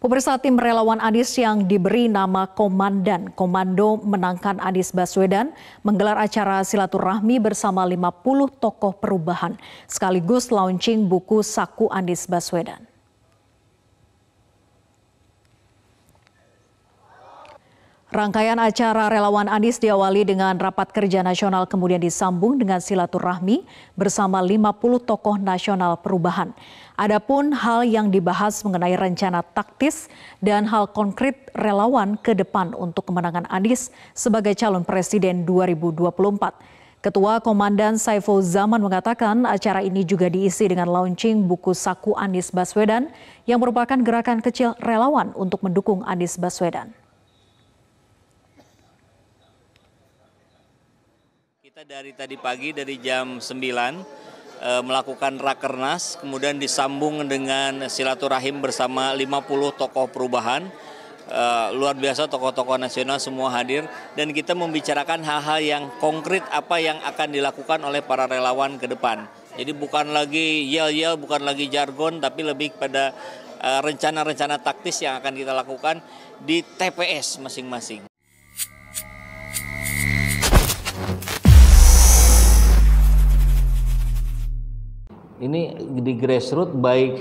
Pemirsa, tim relawan Anies yang diberi nama Komando Menangkan Anies Baswedan menggelar acara silaturahmi bersama 50 tokoh perubahan sekaligus launching buku Saku Anies Baswedan. Rangkaian acara relawan Anies diawali dengan rapat kerja nasional kemudian disambung dengan silaturahmi bersama 50 tokoh nasional perubahan. Adapun hal yang dibahas mengenai rencana taktis dan hal konkret relawan ke depan untuk kemenangan Anies sebagai calon presiden 2024. Ketua Komandan Saiful Zaman mengatakan acara ini juga diisi dengan launching buku Saku Anies Baswedan yang merupakan gerakan kecil relawan untuk mendukung Anies Baswedan. Kita dari tadi pagi dari jam 9 melakukan rakernas, kemudian disambung dengan silaturahim bersama 50 tokoh perubahan. Luar biasa, tokoh-tokoh nasional semua hadir dan kita membicarakan hal-hal yang konkret apa yang akan dilakukan oleh para relawan ke depan. Jadi bukan lagi yel-yel, bukan lagi jargon, tapi lebih pada rencana-rencana taktis yang akan kita lakukan di TPS masing-masing. Ini di grassroots baik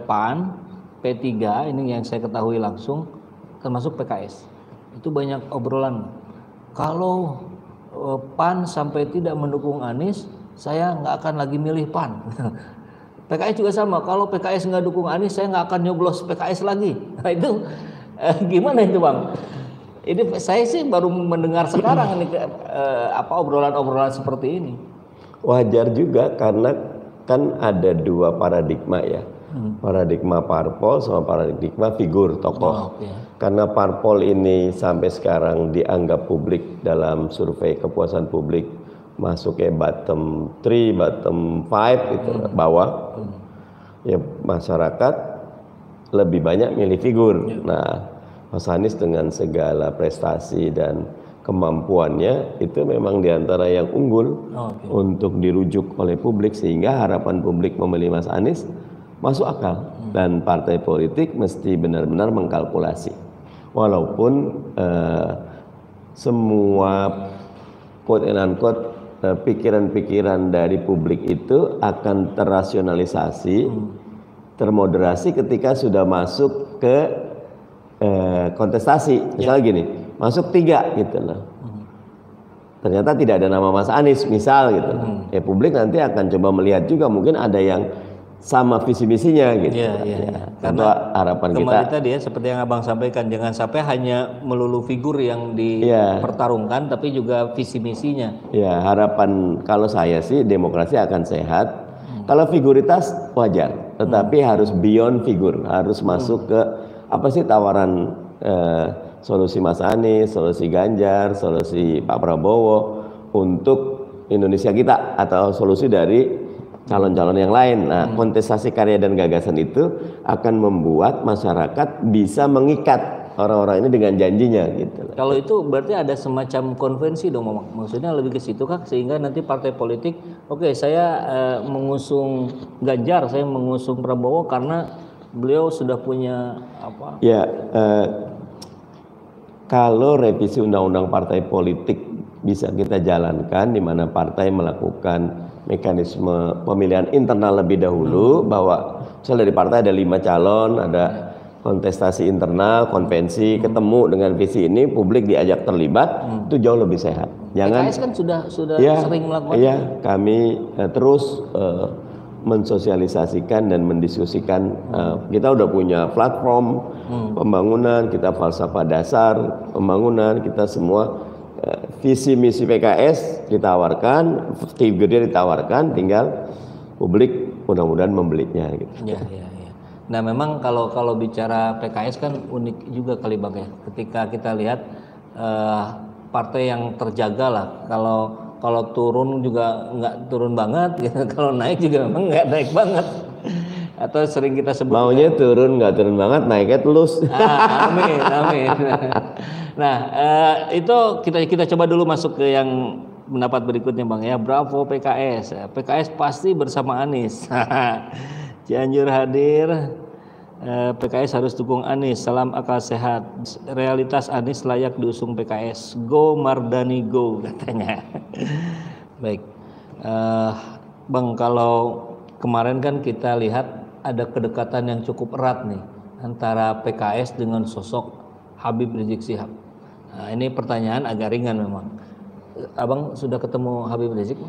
PAN, P3, ini yang saya ketahui langsung, termasuk PKS. Itu banyak obrolan. Kalau PAN sampai tidak mendukung Anies, saya nggak akan lagi milih PAN. PKS juga sama, kalau PKS nggak dukung Anies, saya nggak akan nyoblos PKS lagi. Nah itu gimana itu Bang? Ini saya sih baru mendengar sekarang ini obrolan-obrolan seperti ini. Wajar juga karena kan ada dua paradigma ya, paradigma parpol sama paradigma figur tokoh. Karena parpol ini sampai sekarang dianggap publik dalam survei kepuasan publik masuk ke bottom 3, bottom 5 itu bawah. Ya masyarakat lebih banyak milih figur. Nah, Mas Anies dengan segala prestasi dan kemampuannya itu memang diantara yang unggul untuk dirujuk oleh publik sehingga harapan publik memilih Mas Anies masuk akal dan partai politik mesti benar-benar mengkalkulasi walaupun semua quote and unquote pikiran-pikiran dari publik itu akan terrasionalisasi, termoderasi ketika sudah masuk ke kontestasi. Misalnya gini, masuk 3 gitu loh. Ternyata tidak ada nama Mas Anies misal gitu. Ya publik nanti akan coba melihat juga mungkin ada yang sama visi misinya gitu. Karena harapan kita tadi ya seperti yang Abang sampaikan, jangan sampai hanya melulu figur yang dipertarungkan tapi juga visi misinya. Ya, harapan kalau saya sih demokrasi akan sehat. Kalau figuritas wajar, tetapi harus beyond figur, harus masuk ke apa sih tawaran solusi Mas Anies, solusi Ganjar, solusi Pak Prabowo untuk Indonesia kita atau solusi dari calon-calon yang lain. Nah, kontestasi karya dan gagasan itu akan membuat masyarakat bisa mengikat orang-orang ini dengan janjinya gitu. Kalau itu berarti ada semacam konvensi dong, maksudnya lebih ke situ kah sehingga nanti partai politik, oke, saya mengusung Ganjar, saya mengusung Prabowo karena beliau sudah punya apa? Ya, kalau revisi undang-undang partai politik bisa kita jalankan di mana partai melakukan mekanisme pemilihan internal lebih dahulu bahwa misalnya dari partai ada 5 calon, ada kontestasi internal, konvensi, ketemu dengan visi ini, publik diajak terlibat, itu jauh lebih sehat. Jangan PKS kan sudah sering melakukan. Iya, kami terus mensosialisasikan dan mendiskusikan. Kita udah punya platform pembangunan, kita falsafah dasar pembangunan, kita semua visi misi PKS ditawarkan, figurnya ditawarkan, tinggal publik mudah-mudahan membelinya gitu. Ya. Nah memang kalau bicara PKS kan unik juga kali Bang ya. Ketika kita lihat partai yang terjaga lah. Kalau turun juga nggak turun banget, gitu. Kalau naik juga memang nggak naik banget. Atau sering kita sebut maunya turun nggak turun banget, naiknya telus. Amin. Nah itu kita coba dulu masuk ke yang pendapat berikutnya Bang ya. Bravo PKS. PKS pasti bersama Anies. Cianjur hadir, PKS harus dukung Anies, salam akal sehat. Realitas Anies layak diusung PKS. Go Mardani go katanya. Baik, Bang, kalau kemarin kan kita lihat ada kedekatan yang cukup erat nih antara PKS dengan sosok Habib Rizik Syihab. Nah, ini pertanyaan agak ringan memang. Abang sudah ketemu Habib Rizik?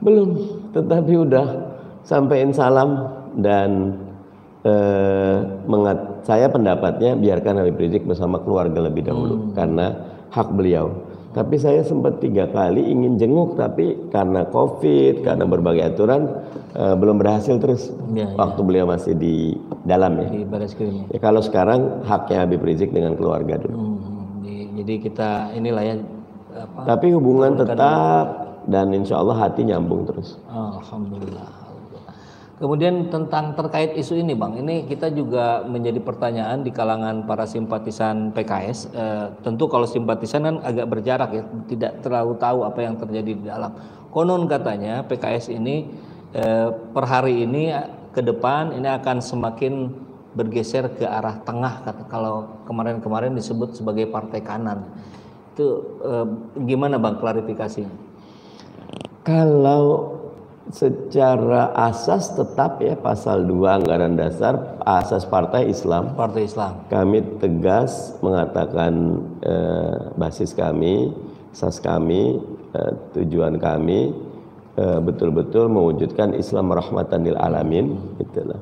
Belum, tetapi udah sampein salam dan saya pendapatnya biarkan Habib Rizik bersama keluarga lebih dahulu karena hak beliau. Tapi saya sempat 3 kali ingin jenguk, tapi karena COVID, karena berbagai aturan belum berhasil terus. Waktu beliau masih di dalam ya. Di Bareskrim. Ya, kalau sekarang haknya Habib Rizik dengan keluarga dulu. Jadi kita inilah ya. Tapi hubungan tetap dan insya Allah hati nyambung terus. Alhamdulillah. Kemudian tentang terkait isu ini, Bang, ini kita juga menjadi pertanyaan di kalangan para simpatisan PKS. Tentu kalau simpatisan kan agak berjarak ya, tidak terlalu tahu apa yang terjadi di dalam. Konon katanya PKS ini per hari ini ke depan ini akan semakin bergeser ke arah tengah, kalau kemarin-kemarin disebut sebagai partai kanan. Itu gimana, Bang, klarifikasinya? Kalau secara asas tetap ya pasal 2 anggaran dasar asas partai Islam. Partai Islam. Kami tegas mengatakan basis kami, asas kami, tujuan kami betul-betul mewujudkan Islam rahmatan lil alamin, itulah.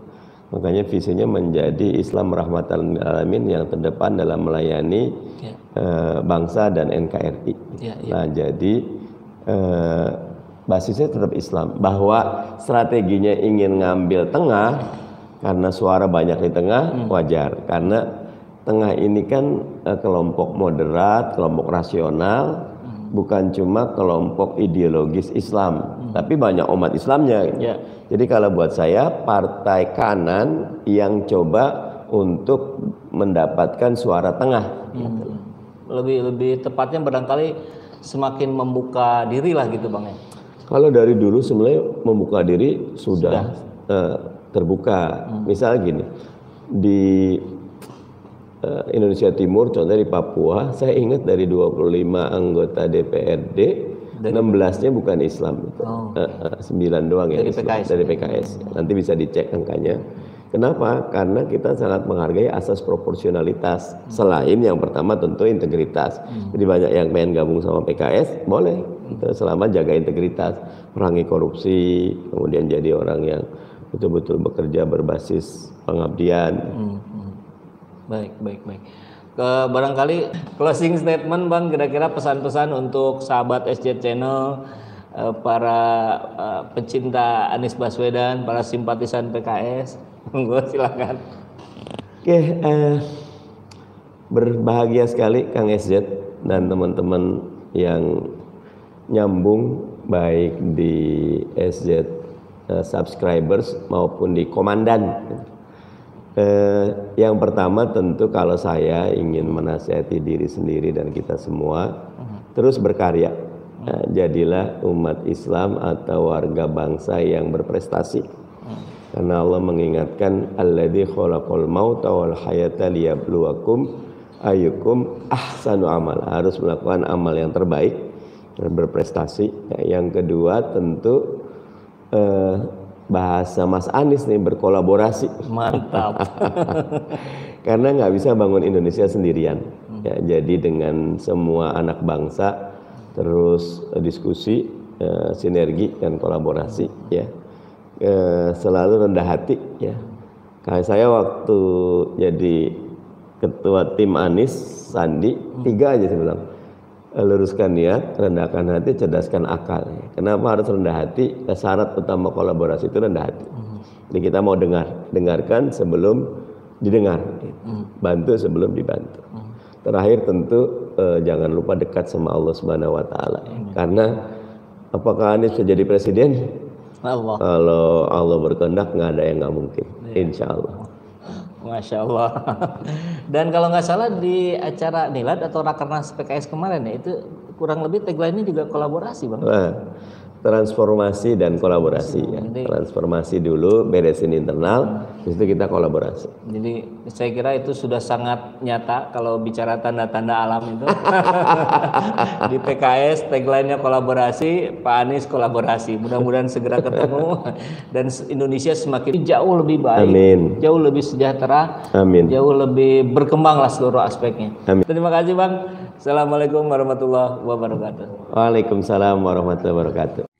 Makanya visinya menjadi Islam rahmatan lil alamin yang terdepan dalam melayani bangsa dan NKRI. Nah, jadi basisnya tetap Islam, bahwa strateginya ingin ngambil tengah karena suara banyak di tengah wajar, karena tengah ini kan kelompok moderat, kelompok rasional, bukan cuma kelompok ideologis Islam, tapi banyak umat Islamnya. Jadi kalau buat saya partai kanan yang coba untuk mendapatkan suara tengah. Lebih tepatnya barangkali semakin membuka diri lah gitu, Bang ya. Kalau dari dulu sebenarnya membuka diri sudah. Terbuka. Misalnya gini, di Indonesia Timur, contohnya di Papua, saya ingat dari 25 anggota DPRD, 16-nya bukan Islam. 9 doang ya dari PKS. Nanti bisa dicek angkanya. Kenapa? Karena kita sangat menghargai asas proporsionalitas. Selain yang pertama tentu integritas. Jadi banyak yang pengen gabung sama PKS, boleh. Selama jaga integritas, perangi korupsi, kemudian jadi orang yang betul-betul bekerja berbasis pengabdian. Baik. Barangkali closing statement, Bang, kira-kira pesan-pesan untuk sahabat SJ Channel, para pecinta Anies Baswedan, para simpatisan PKS. Monggo silakan. Oke, berbahagia sekali Kang SJ dan teman-teman yang nyambung baik di SJ subscribers maupun di komandan. Yang pertama tentu kalau saya ingin menasihati diri sendiri dan kita semua terus berkarya. Jadilah umat Islam atau warga bangsa yang berprestasi. Karena Allah mengingatkan alladzi khalaqal mauta wal hayata liyabluwakum ayyukum ahsanu amal. Harus melakukan amal yang terbaik dan berprestasi. Yang kedua tentu bahasa Mas Anies nih, berkolaborasi. Mantap. Karena nggak bisa bangun Indonesia sendirian. Ya, jadi dengan semua anak bangsa terus diskusi, sinergi dan kolaborasi ya. Selalu rendah hati ya. Kayak saya waktu jadi ketua tim Anies Sandi, 3 aja saya bilang. Luruskan niat, rendahkan hati, cerdaskan akal. Kenapa harus rendah hati? Syarat utama kolaborasi itu rendah hati. Jadi kita mau dengarkan sebelum didengar, bantu sebelum dibantu. Terakhir tentu jangan lupa dekat sama Allah Subhanahu Wa Taala. Karena apakah Anies bisa jadi presiden? Allah. Kalau Allah berkehendak nggak ada yang nggak mungkin. Insya Allah. Masya Allah. Dan kalau nggak salah di acara Nilad atau Rakernas PKS kemarin ya, itu kurang lebih tagline-nya juga kolaborasi, Bang. Nah, transformasi dan kolaborasi ya. Transformasi dulu, beresin internal, habis itu kita kolaborasi. Jadi saya kira itu sudah sangat nyata kalau bicara tanda-tanda alam itu. Di PKS tagline-nya kolaborasi, Pak Anies kolaborasi. Mudah-mudahan segera ketemu dan Indonesia semakin jauh lebih baik, Amin. Jauh lebih sejahtera, Amin. Jauh lebih berkembang lah seluruh aspeknya. Amin. Terima kasih Bang. Assalamualaikum warahmatullahi wabarakatuh. Waalaikumsalam warahmatullahi wabarakatuh.